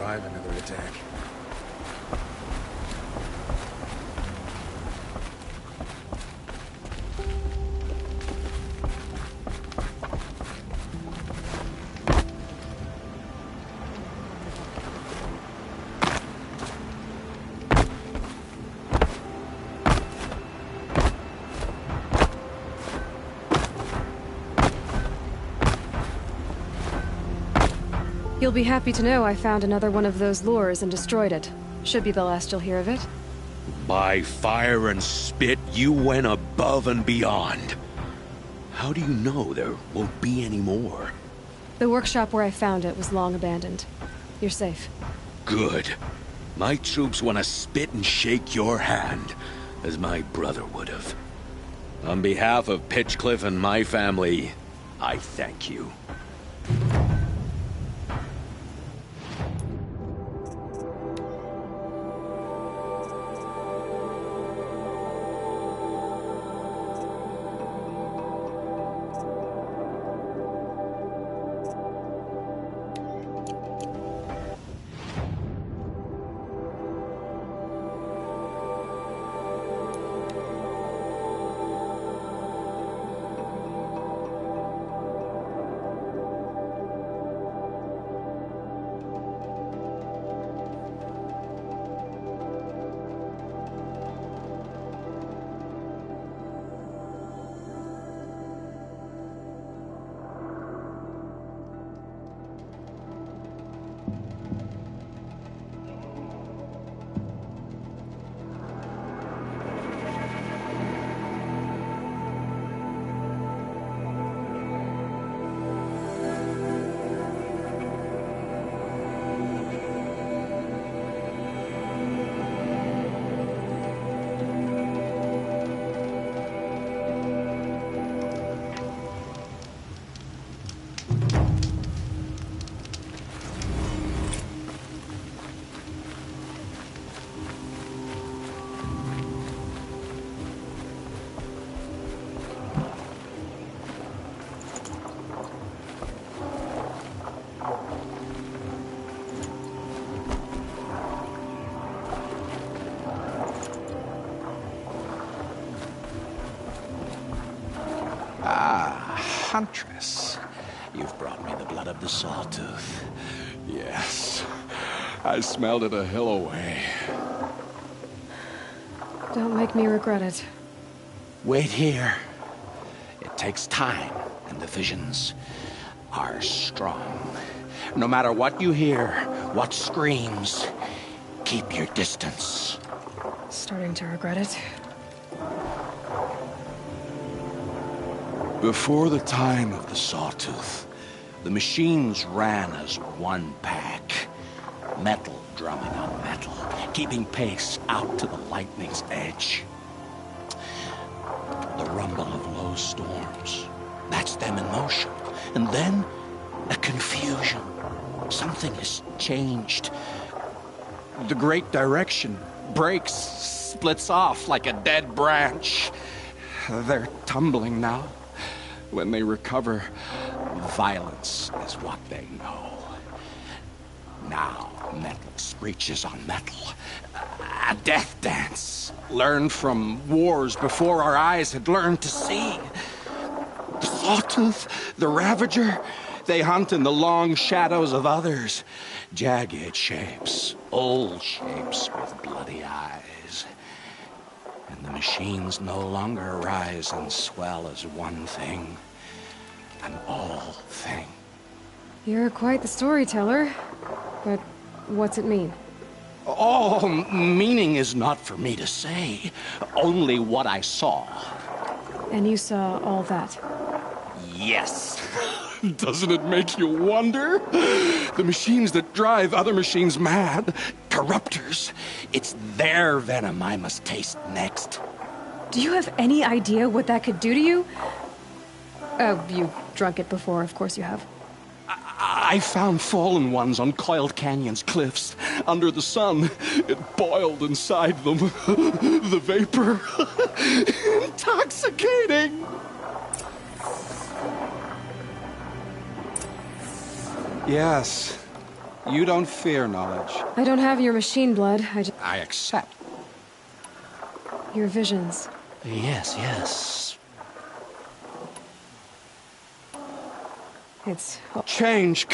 survive another attack. You'll be happy to know I found another one of those lures and destroyed it. Should be the last you'll hear of it. By fire and spit, you went above and beyond. How do you know there won't be any more? The workshop where I found it was long abandoned. You're safe. Good. My troops want to spit and shake your hand, as my brother would have. On behalf of Pitchcliff and my family, I thank you. Huntress, you've brought me the blood of the Sawtooth. Yes. I smelled it a hill away. Don't make me regret it. Wait here. It takes time, and the visions are strong. No matter what you hear, what screams, keep your distance. Starting to regret it. Before the time of the Sawtooth, the machines ran as one pack. Metal drumming on metal, keeping pace out to the lightning's edge. The rumble of low storms, that's them in motion. And then, a confusion. Something has changed. The great direction breaks, splits off like a dead branch. They're tumbling now. When they recover, violence is what they know. Now, metal screeches on metal. A death dance, learned from wars before our eyes had learned to see. The Sawtooth, the Ravager, they hunt in the long shadows of others. Jagged shapes, old shapes with bloody eyes. And the machines no longer rise and swell as one thing, an all thing. You're quite the storyteller. But what's it mean? Oh, meaning is not for me to say. Only what I saw. And you saw all that? Yes. Doesn't it make you wonder? The machines that drive other machines mad. Corruptors. It's their venom I must taste next. Do you have any idea what that could do to you? Oh, you've drunk it before, of course you have. I found fallen ones on Coiled Canyon's cliffs. Under the sun, it boiled inside them. The vapor. Intoxicating. Yes, You don't fear knowledge. I don't have your machine blood. I accept. Your visions. Yes, yes. It's... Change.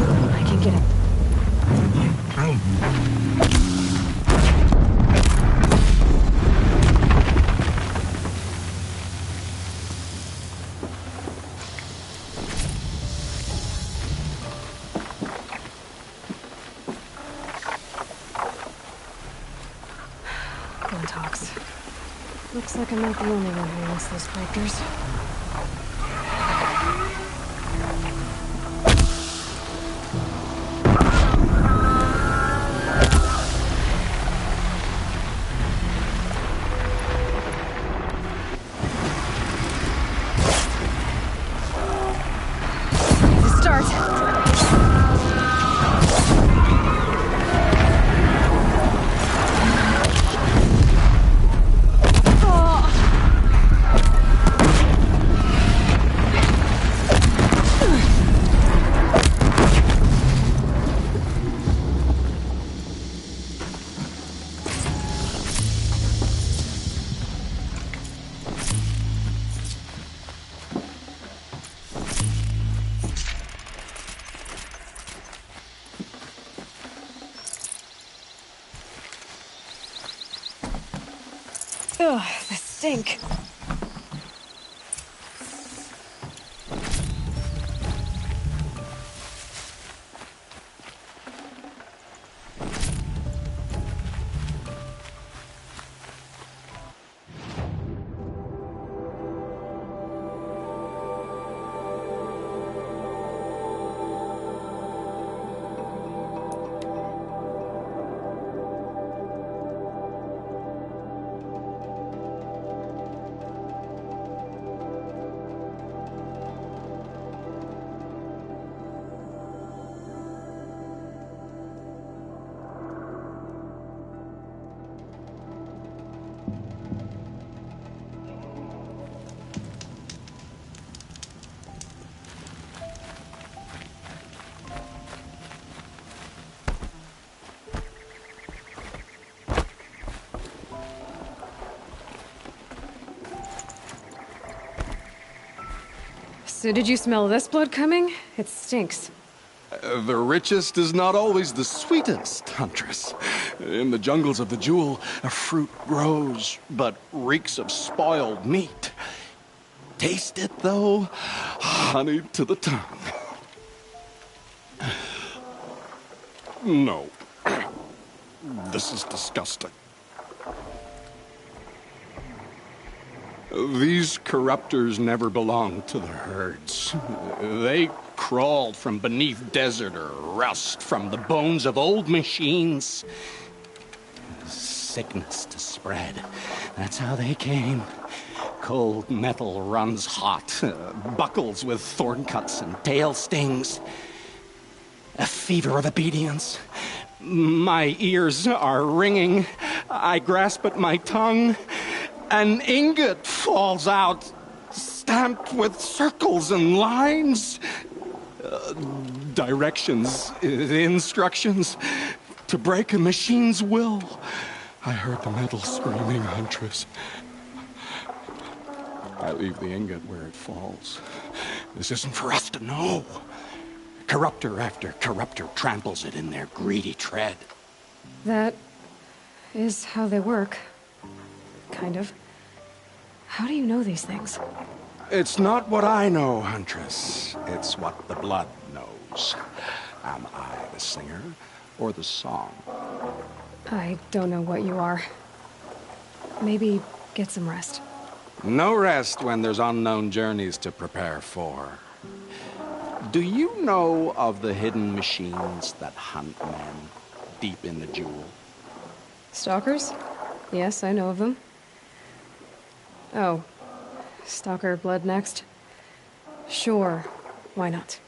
I can get it. Talks. Looks like I'm not the only one who wants those breakers. Ugh, the stink. So did you smell this blood coming? It stinks. The richest is not always the sweetest, Huntress. In the jungles of the Jewel, a fruit grows, but reeks of spoiled meat. Taste it, though, honey to the tongue. No. This is disgusting. These corruptors never belonged to the herds. They crawled from beneath desert or rust, from the bones of old machines. Sickness to spread. That's how they came. Cold metal runs hot, buckles with thorn cuts and tail stings. A fever of obedience. My ears are ringing. I grasp at my tongue. An ingot falls out, stamped with circles and lines. Directions, instructions to break a machine's will. I heard the metal screaming, Huntress. I leave the ingot where it falls. This isn't for us to know. Corruptor after corruptor tramples it in their greedy tread. That is how they work. Kind of. How do you know these things? It's not what I know, Huntress. It's what the blood knows. Am I the singer or the song? I don't know what you are. Maybe get some rest. No rest when there's unknown journeys to prepare for. Do you know of the hidden machines that hunt men deep in the jewel? Stalkers? Yes, I know of them. Oh. Stalker blood next? Sure. Why not?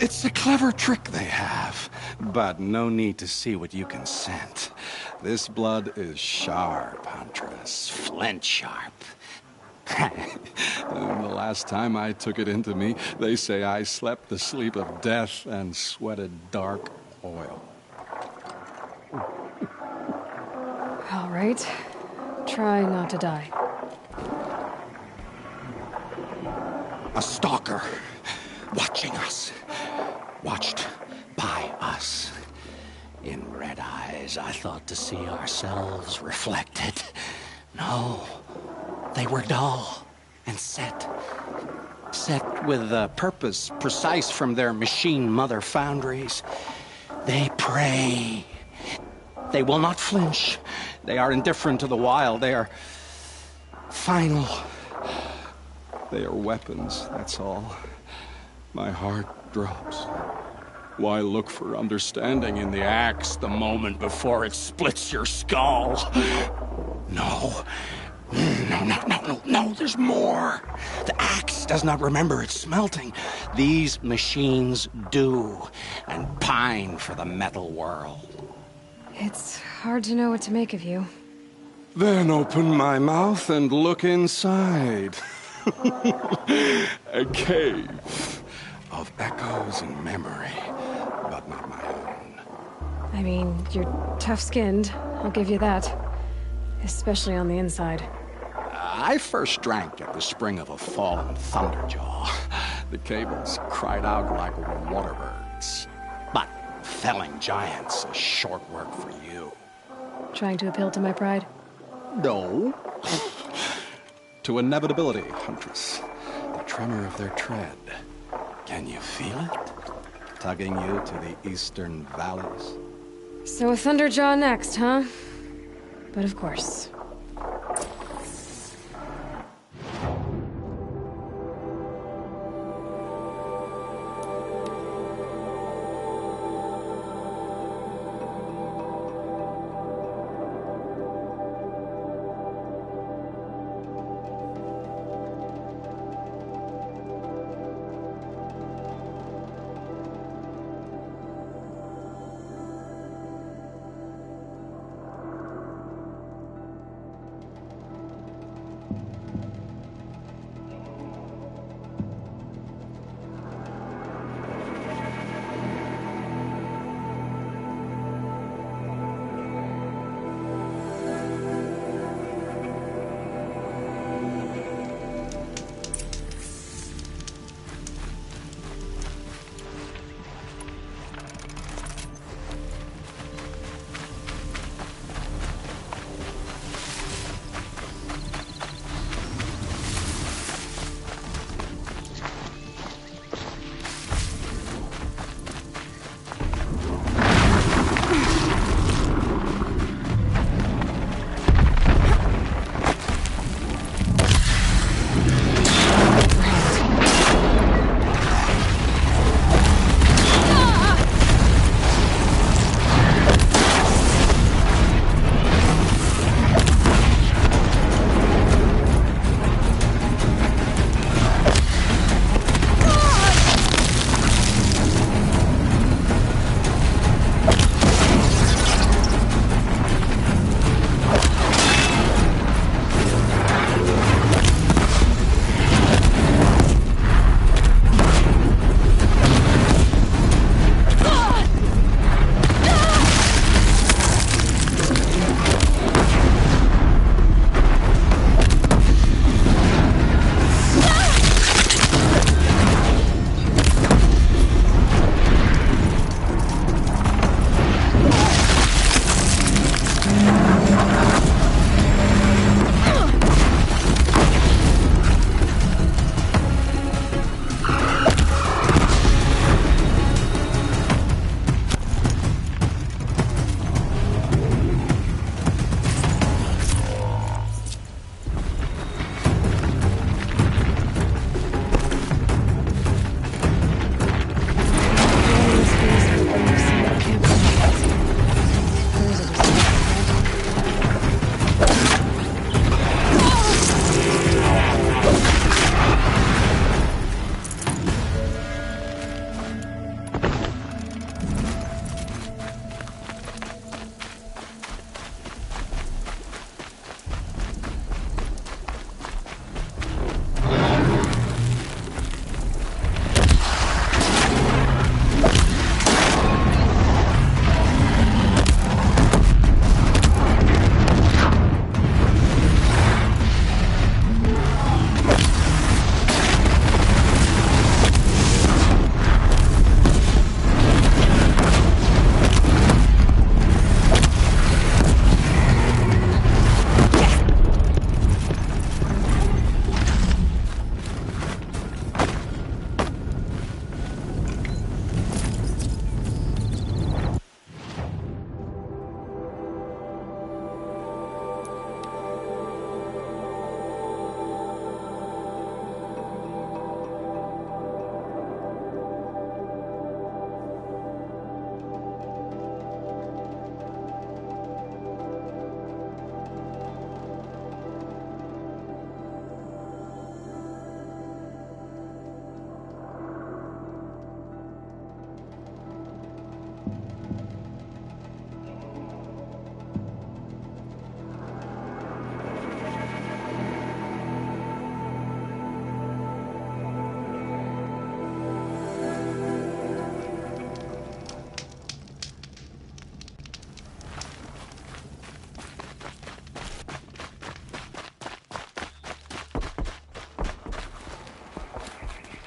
It's a clever trick they have, but no need to see what you can scent. This blood is sharp, Huntress, flint sharp. The last time I took it into me, they say I slept the sleep of death and sweated dark oil. All right. Try not to die. A stalker, watching us, watched by us. In red eyes, I thought to see ourselves reflected. No, they were dull and set with a purpose precise from their machine mother foundries. They prey. They will not flinch. They are indifferent to the wild. They are final. They are weapons, that's all. My heart drops. Why look for understanding in the axe the moment before it splits your skull? No, there's more. The axe does not remember its smelting. These machines do, and pine for the metal world. It's hard to know what to make of you. Then open my mouth and look inside. A cave of echoes and memory, but not my own. I mean, you're tough-skinned, I'll give you that. Especially on the inside. I first drank at the spring of a fallen thunderjaw. The cables cried out like waterbirds. But felling giants is short work for you. Trying to appeal to my pride? No. To inevitability, Huntress. The tremor of their tread. Can you feel it? Tugging you to the eastern valleys? So a Thunderjaw next, huh? But of course.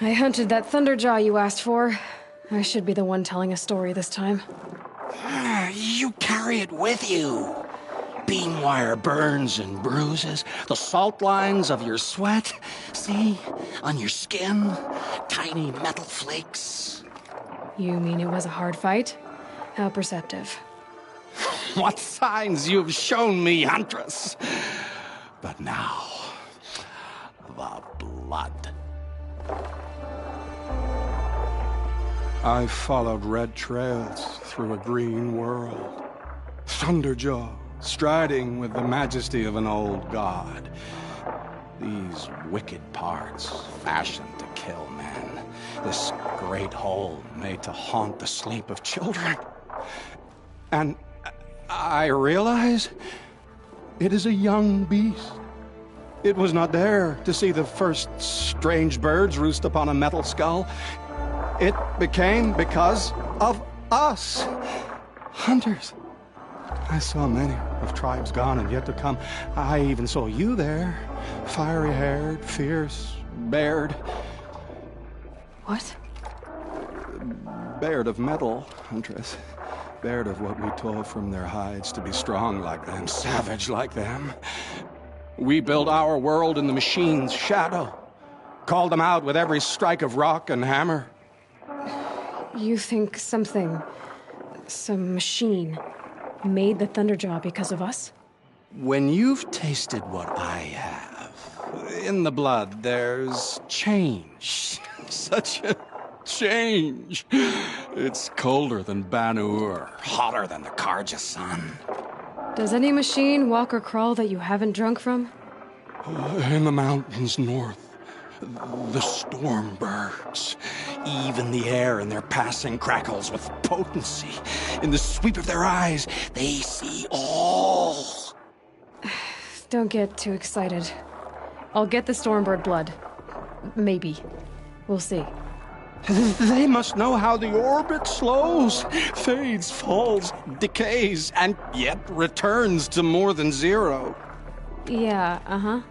I hunted that Thunderjaw you asked for. I should be the one telling a story this time. You carry it with you. Beam wire burns and bruises, the salt lines of your sweat. See? On your skin, tiny metal flakes. You mean it was a hard fight? How perceptive. What signs you've shown me, Huntress. But now, the blood. I followed red trails through a green world. Thunderjaw, striding with the majesty of an old god. These wicked parts, fashioned to kill men. This great hole made to haunt the sleep of children. And I realize it is a young beast. It was not there to see the first strange birds roost upon a metal skull. It became because of us, hunters. I saw many of tribes gone and yet to come. I even saw you there, fiery-haired, fierce, bared. What? Bared of metal, Huntress. Bared of what we tore from their hides to be strong like them, savage like them. We built our world in the machine's shadow. Called them out with every strike of rock and hammer. You think some machine, made the Thunderjaw because of us? When you've tasted what I have, in the blood there's change. Such a change. It's colder than Banu-Ur, hotter than the Karja sun. Does any machine walk or crawl that you haven't drunk from? In the mountains north, the storm birds. Even the air in their passing crackles with potency. In the sweep of their eyes, they see all. Don't get too excited. I'll get the Stormbird blood. Maybe. We'll see. They must know how the orbit slows, fades, falls, decays, and yet returns to more than zero. Yeah, uh-huh.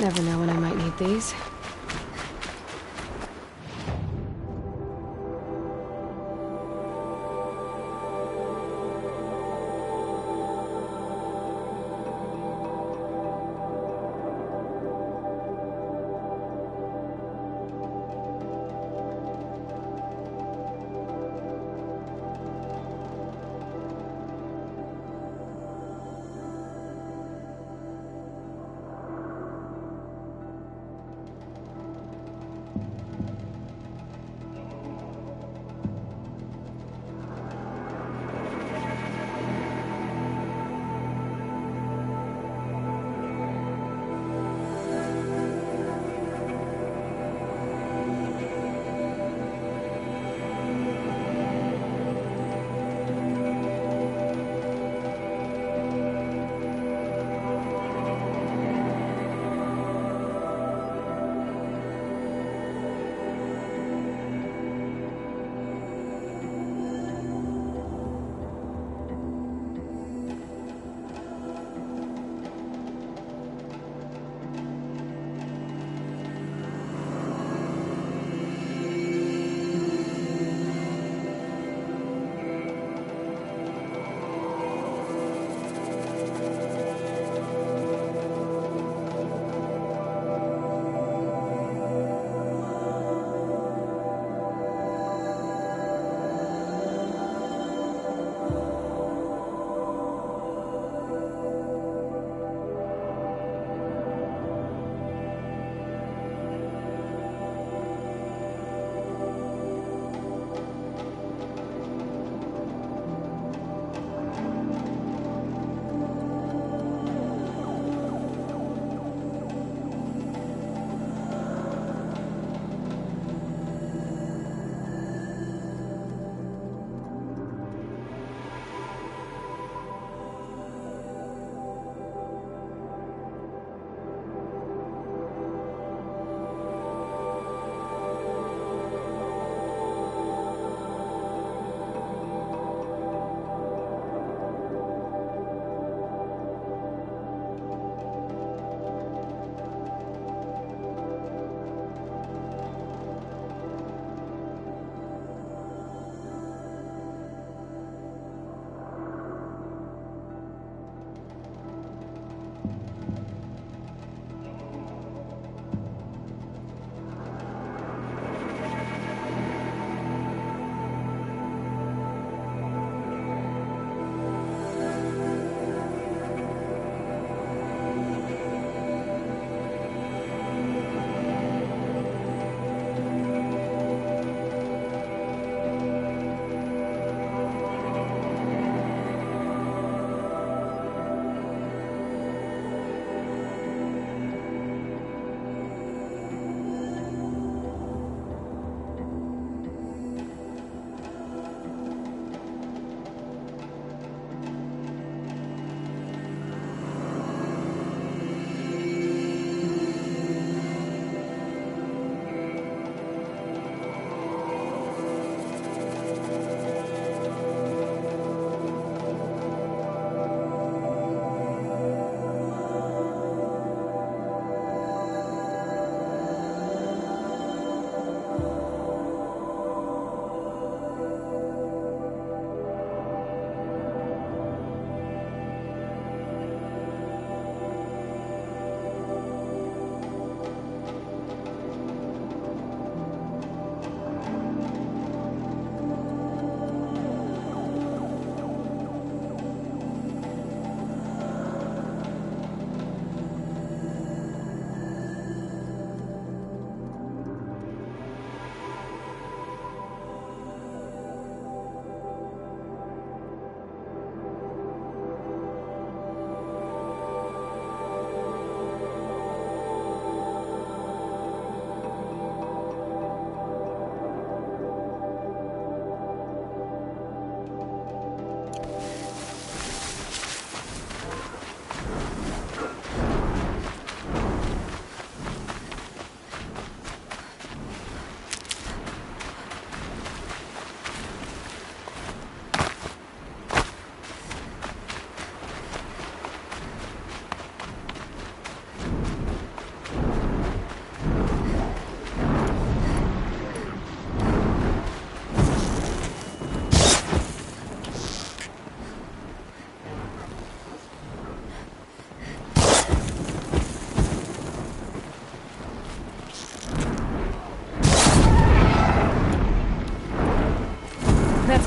Never know when I might need these.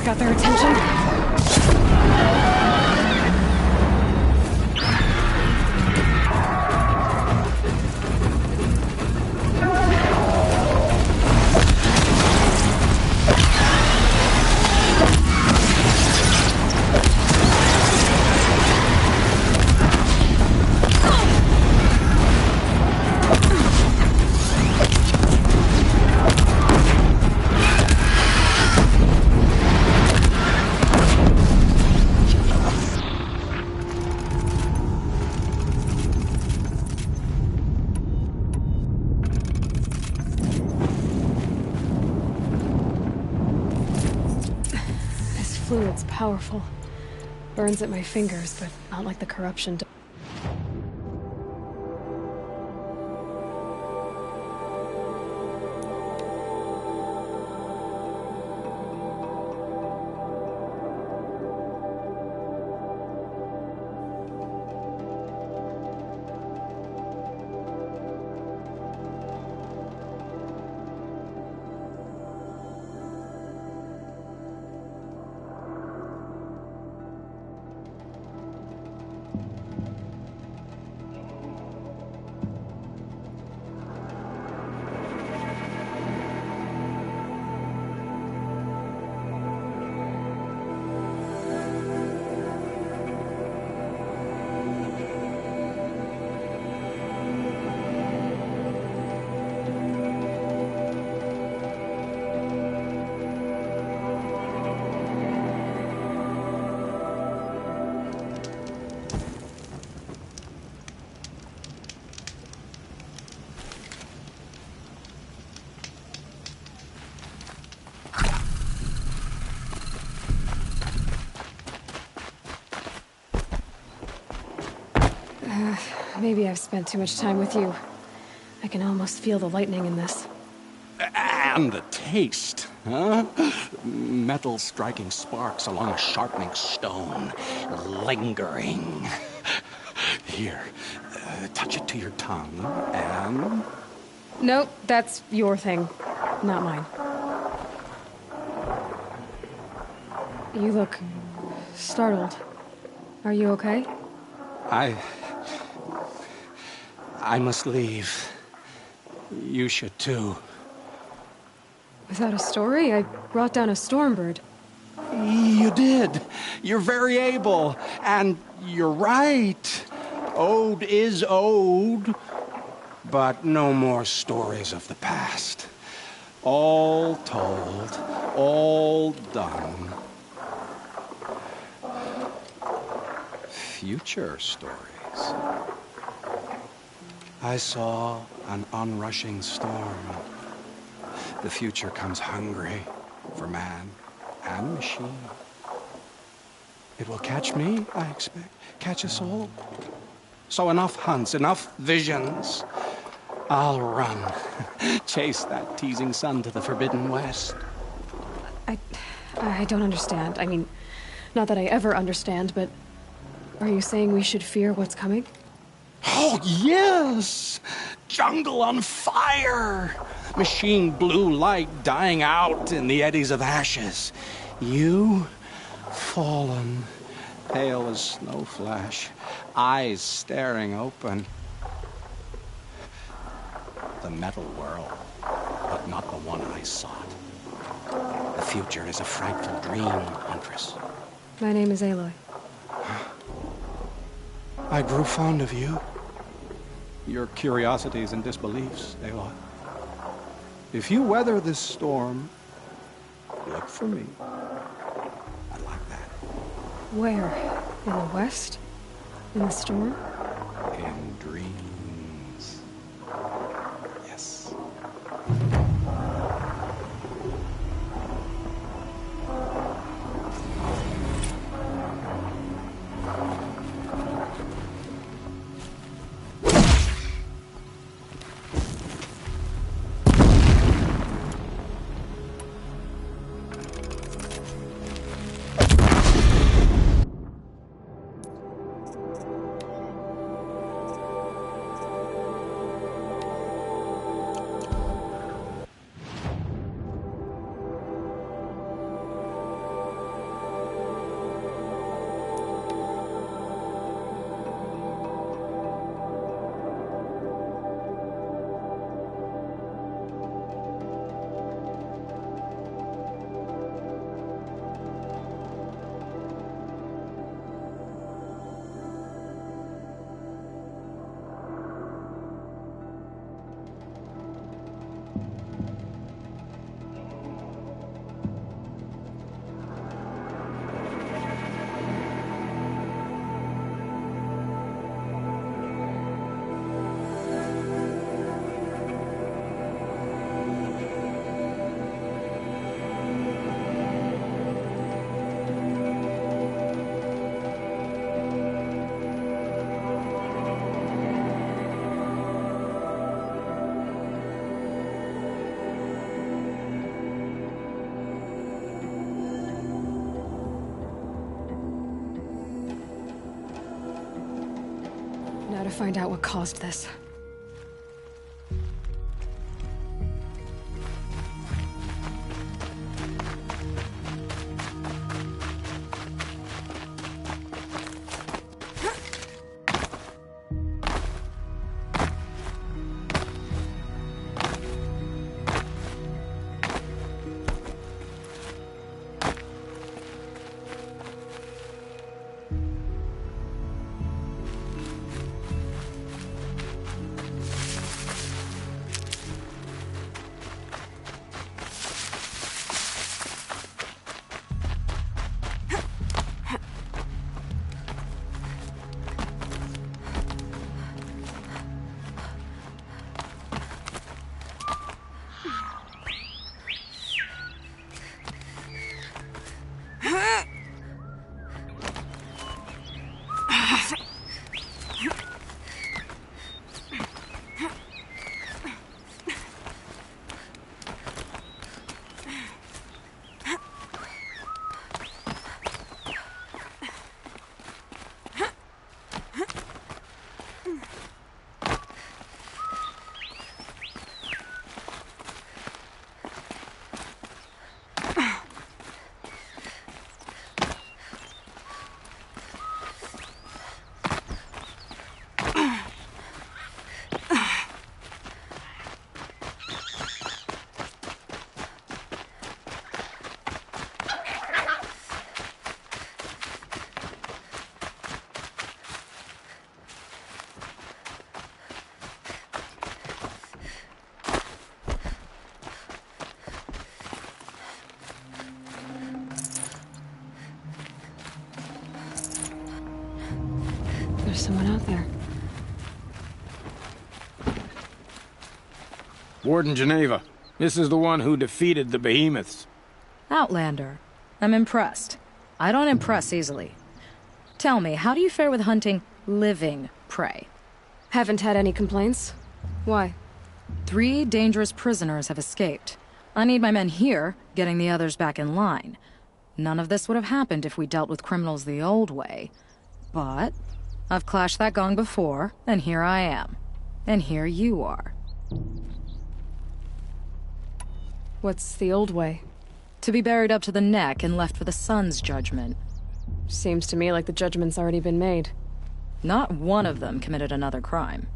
got their attention. Fluid's powerful. Burns at my fingers, but not like the corruption. Maybe I've spent too much time with you. I can almost feel the lightning in this. And the taste, huh? Metal striking sparks along a sharpening stone, lingering. Here, touch it to your tongue, and... Nope, that's your thing, not mine. You look startled. Are you okay? I must leave. You should too. Without a story? I brought down a stormbird. You did. You're very able. And you're right. Ode is ode. But no more stories of the past. All told. All done. Future stories. I saw an onrushing storm. The future comes hungry for man and machine. It will catch me, I expect. Catch us all. So enough hunts, enough visions. I'll run. Chase that teasing sun to the forbidden west. I don't understand. I mean, not that I ever understand, but are you saying we should fear what's coming? Oh, yes! Jungle on fire! Machine blue light dying out in the eddies of ashes. You, fallen, pale as snow flash, eyes staring open. The metal world, but not the one I sought. The future is a frightful dream, Huntress. My name is Aloy. I grew fond of you. Your curiosities and disbeliefs, Aloy. If you weather this storm, look for me. I like that. Where? In the west? In the storm? In dreams. Yes. Gotta find out what caused this. There's someone out there. Warden Geneva, this is the one who defeated the behemoths. Outlander. I'm impressed. I don't impress easily. Tell me, how do you fare with hunting living prey? Haven't had any complaints. Why? 3 dangerous prisoners have escaped. I need my men here, getting the others back in line. None of this would have happened if we dealt with criminals the old way. But I've clashed that gong before, and here I am. And here you are. What's the old way? To be buried up to the neck and left for the sun's judgment. Seems to me like the judgment's already been made. Not one of them committed another crime.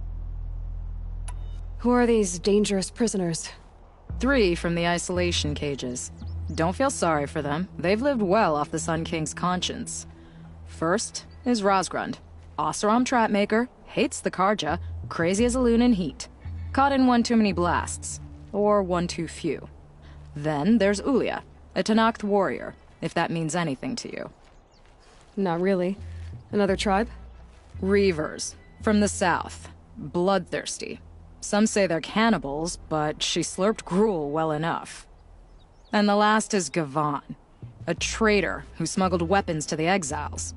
Who are these dangerous prisoners? 3 from the isolation cages. Don't feel sorry for them. They've lived well off the Sun King's conscience. First is Rosgrund. Oseram trapmaker, hates the Karja, crazy as a loon in heat. Caught in one too many blasts. Or one too few. Then there's Ulia, a Tanakh warrior, if that means anything to you. Not really. Another tribe? Reavers, from the south. Bloodthirsty. Some say they're cannibals, but she slurped gruel well enough. And the last is Gavan, a traitor who smuggled weapons to the exiles.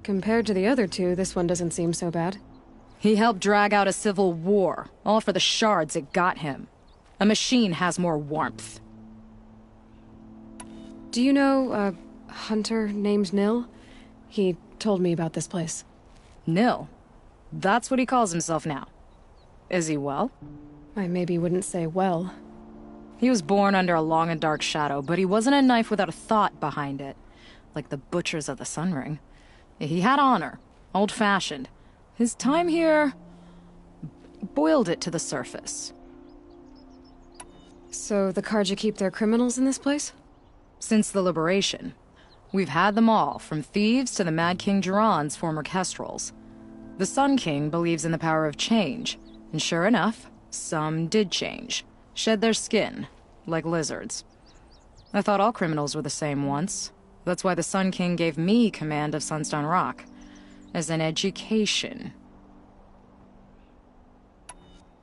Compared to the other 2, this one doesn't seem so bad. He helped drag out a civil war, all for the shards it got him. A machine has more warmth. Do you know a hunter named Nil? He told me about this place. Nil? That's what he calls himself now. Is he well? I maybe wouldn't say well. He was born under a long and dark shadow, but he wasn't a knife without a thought behind it. Like the butchers of the Sun Ring. He had honor, old-fashioned. His time here boiled it to the surface. So the Karja keep their criminals in this place? Since the liberation, we've had them all, from thieves to the Mad King Jiran's former kestrels. The Sun King believes in the power of change, and sure enough, some did change. Shed their skin, like lizards. I thought all criminals were the same once. That's why the Sun King gave me command of Sunstone Rock. As an education.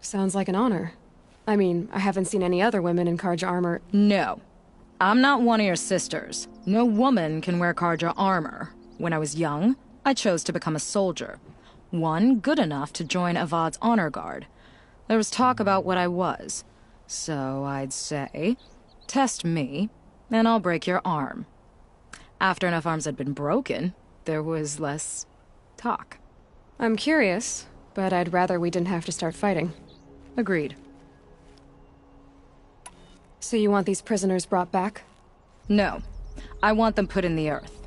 Sounds like an honor. I mean, I haven't seen any other women in Karja armor. No. I'm not one of your sisters. No woman can wear Karja armor. When I was young, I chose to become a soldier. One good enough to join Avad's honor guard. There was talk about what I was. So I'd say, test me, and I'll break your arm. After enough arms had been broken, there was less talk. I'm curious. but I'd rather we didn't have to start fighting. Agreed. So you want these prisoners brought back? No. I want them put in the earth.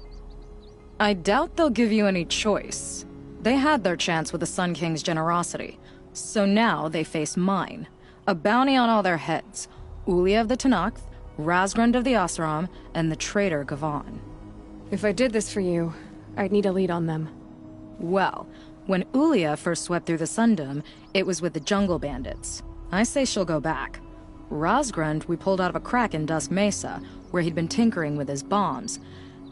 I doubt they'll give you any choice. They had their chance with the Sun King's generosity, so now they face mine. A bounty on all their heads. Ulia of the Tenakth, Razgrund of the Oseram, and the traitor Gavan. If I did this for you, I'd need a lead on them. Well, when Ulia first swept through the Sundom, it was with the jungle bandits. I say she'll go back. Razgrund we pulled out of a crack in Dusk Mesa, where he'd been tinkering with his bombs.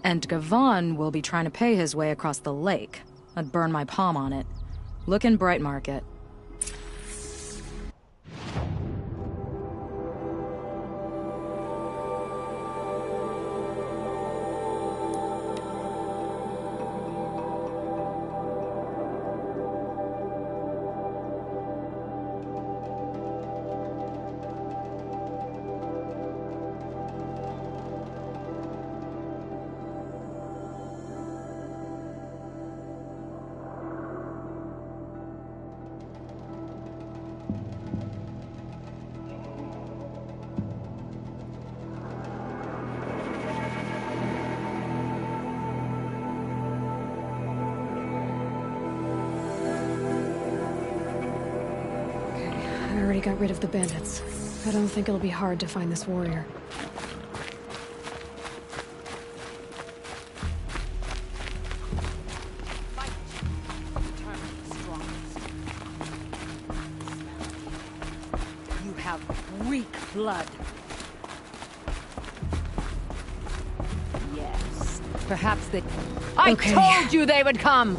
And Gavan will be trying to pay his way across the lake. I'd burn my palm on it. Look in Bright Market. I already got rid of the bandits. I don't think it'll be hard to find this warrior. You have weak blood. Yes, perhaps they... I told you they would come!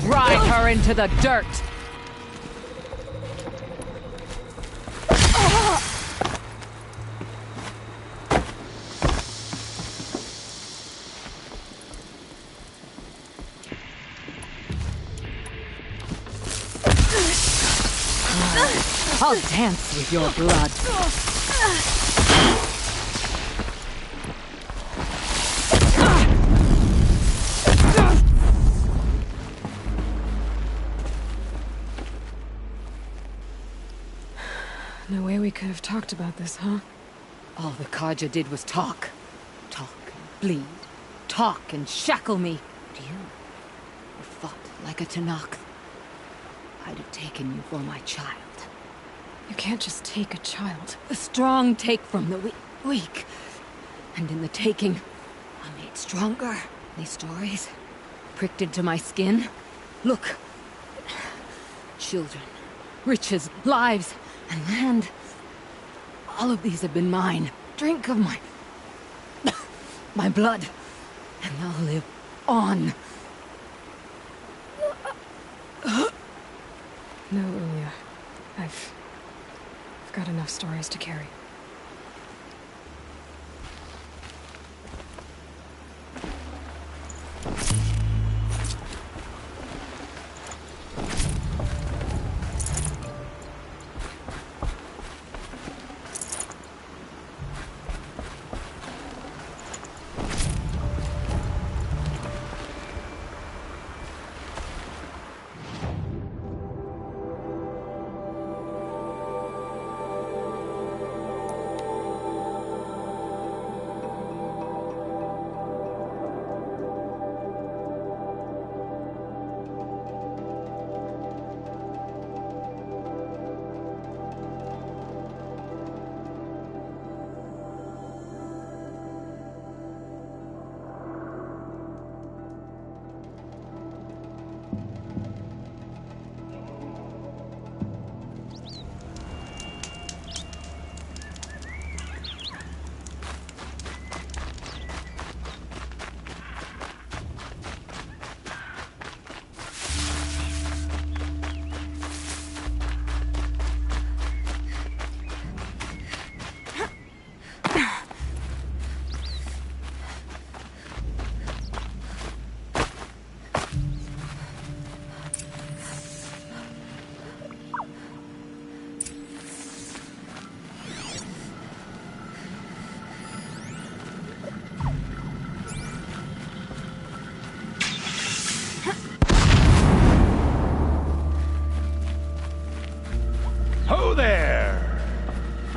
Drive her into the dirt! I'll dance with your blood. No way we could have talked about this, huh? All the Kaja did was talk. Talk and bleed. Talk and shackle me. But you fought like a Tenakth. I'd have taken you for my child. You can't just take a child. The strong take from the weak. And in the taking, I'm made stronger. These stories, pricked into my skin. Look. Children, riches, lives, and land. All of these have been mine. Drink of my... my blood. And I'll live on. No, Ulia. I've got enough stories to carry.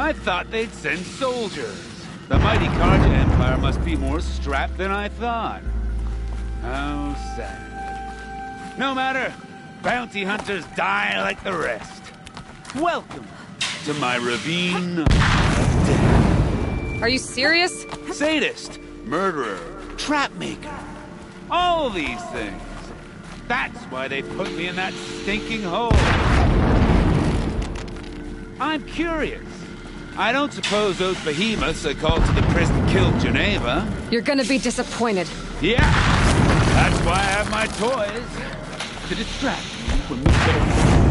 I thought they'd send soldiers. The mighty Karja Empire must be more strapped than I thought. How sad. No matter. Bounty hunters die like the rest. Welcome to my ravine of death. Are you serious? Sadist, murderer, trap maker. All these things. That's why they put me in that stinking hole. I'm curious. I don't suppose those behemoths they called to the prison killed Geneva. You're gonna be disappointed. Yeah, that's why I have my toys. To distract me from the face.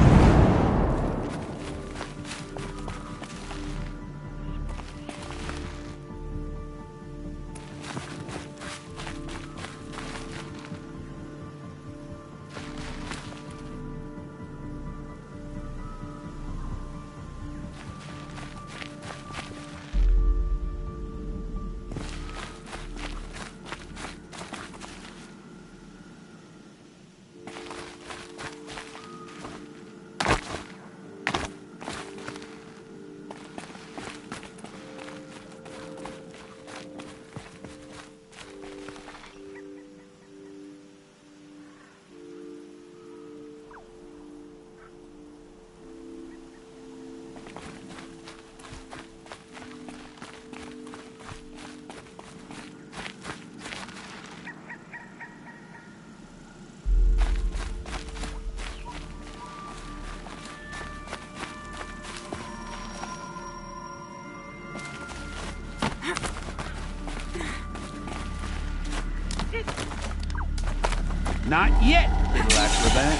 Not yet, little acrobat.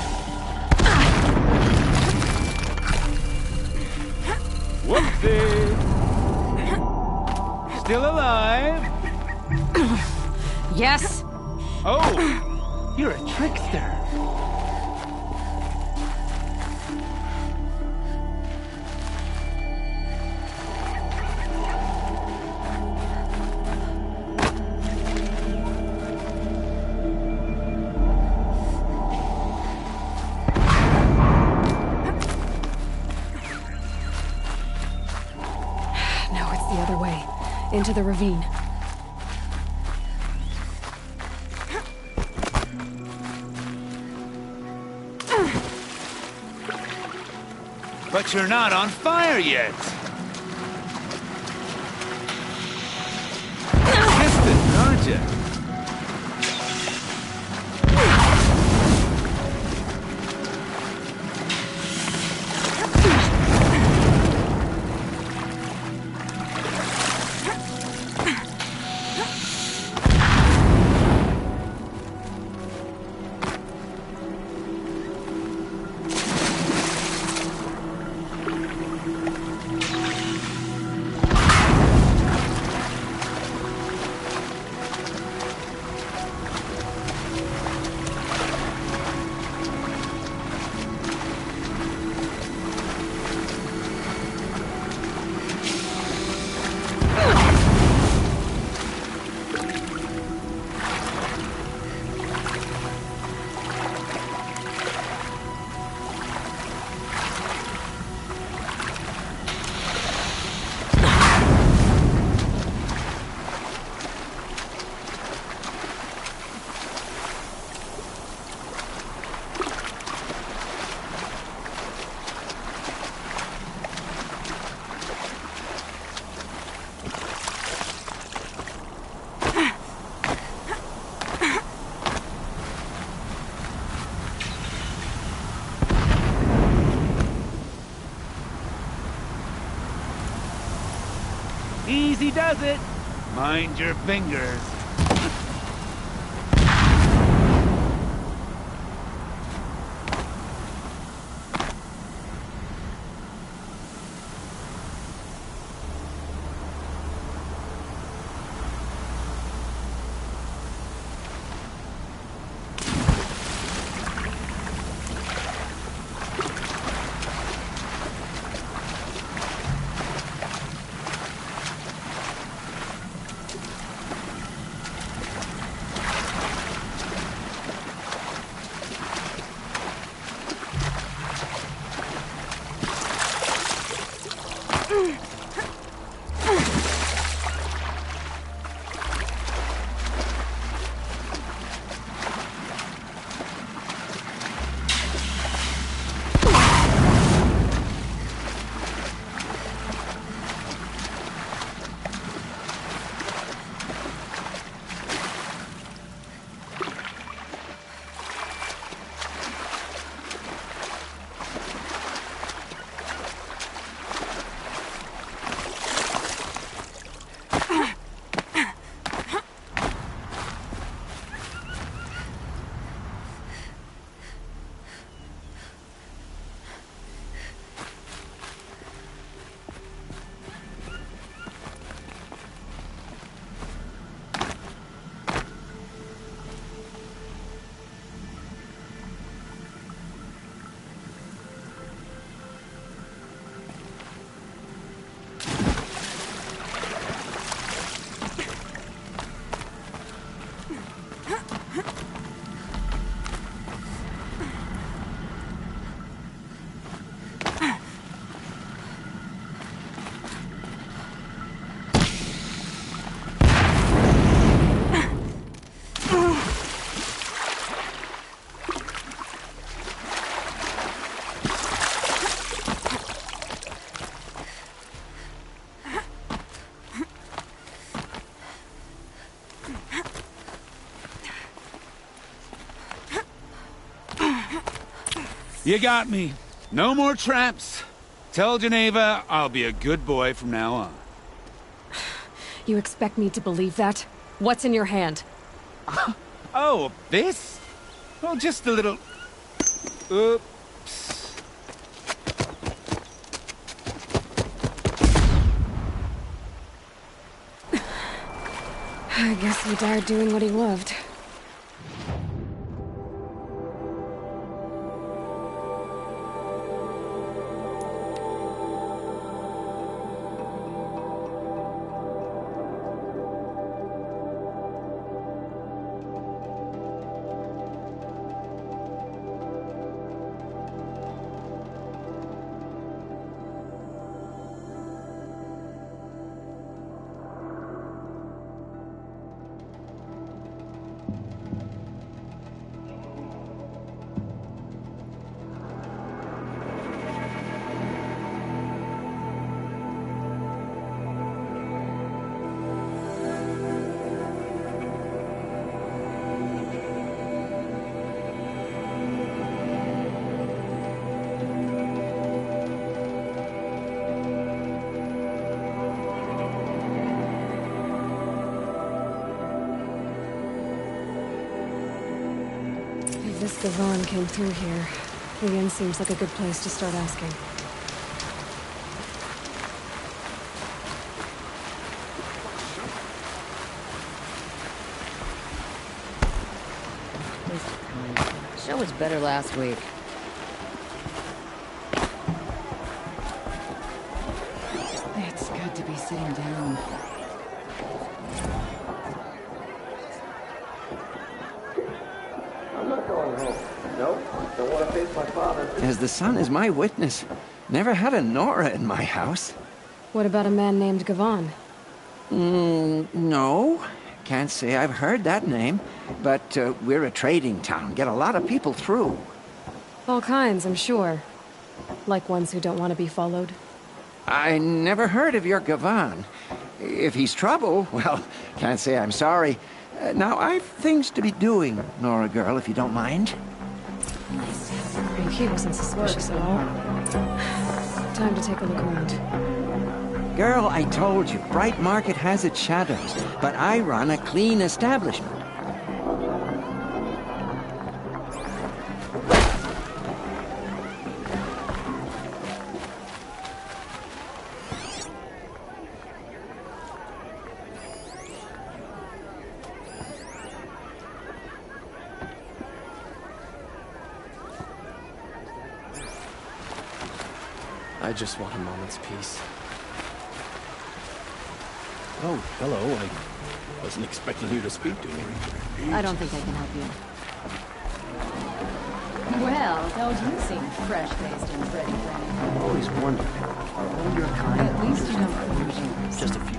Whoopsie! Still alive? Yes? Oh, you're a trickster. Into the ravine. But you're not on fire yet. Distant, aren't you? Easy does it. Mind your fingers. You got me. No more traps. Tell Geneva I'll be a good boy from now on. You expect me to believe that? What's in your hand? Oh, this? Well, just a little... Oops. I guess he died doing what he loved. If this Gavon came through here, the inn seems like a good place to start asking. Show was better last week. It's good to be sitting down. I'm not going home. No, don't want to face my father. As the sun is my witness, never had a Nora in my house. What about a man named Gavon? No. Can't say I've heard that name. But we're a trading town. Get a lot of people through. All kinds, I'm sure. Like ones who don't want to be followed. I never heard of your Gavon. If he's trouble, well, can't say I'm sorry. Now, I've things to be doing, Nora girl, if you don't mind. He wasn't suspicious at all. Time to take a look around. Girl, I told you, Bright Market has its shadows, but I run a clean establishment. I just want a moment's peace. Oh, hello. I wasn't expecting you to speak to me. I don't think I can help you. Well, don't you seem fresh-faced and ready for anything? Always wondered. Are all your kind? At least you know who. Just a few.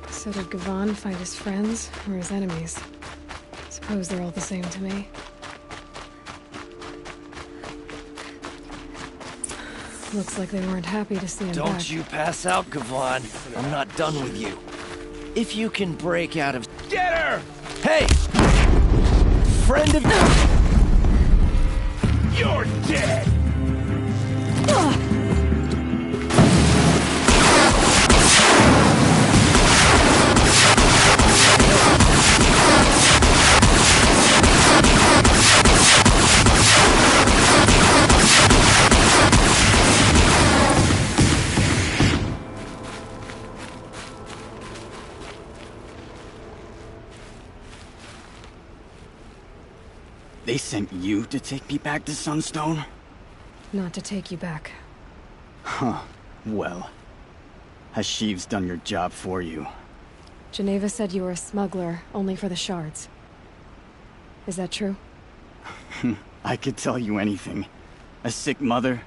So did Gavon fight his friends or his enemies? Suppose they're all the same to me. Looks like they weren't happy to see him back. Don't you pass out, Gavon. I'm not done with you. If you can break out of... Get her! Hey! Friend of... You're dead! They sent you to take me back to Sunstone? Not to take you back. Huh. Well, Hashiv's done your job for you. Geneva said you were a smuggler, only for the shards. Is that true? I could tell you anything. A sick mother,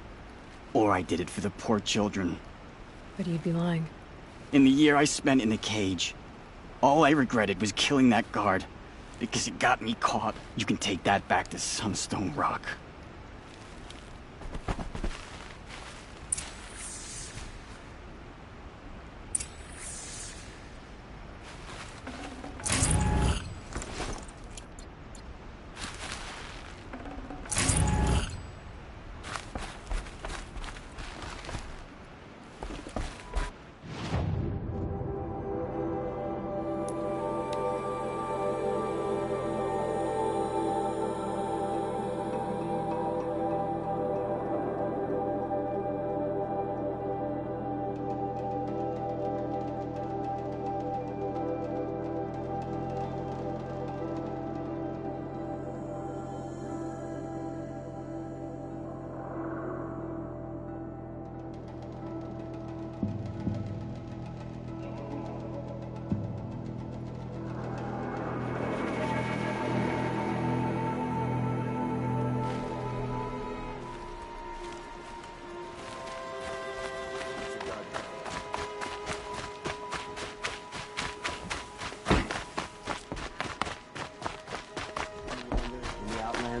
or I did it for the poor children. But you'd be lying. In the year I spent in the cage, all I regretted was killing that guard. Because it got me caught. You can take that back to Sunstone Rock.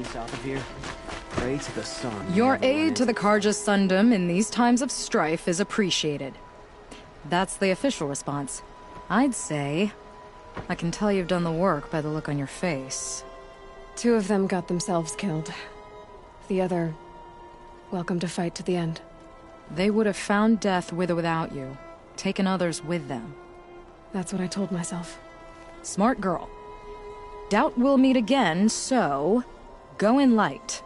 South of here. Pray to the sun. Your aid to the Karja Sundom in these times of strife is appreciated. That's the official response. I'd say... I can tell you've done the work by the look on your face. 2 of them got themselves killed. The other... welcome to fight to the end. They would have found death with or without you. Taken others with them. That's what I told myself. Smart girl. Doubt we'll meet again, so... go in light.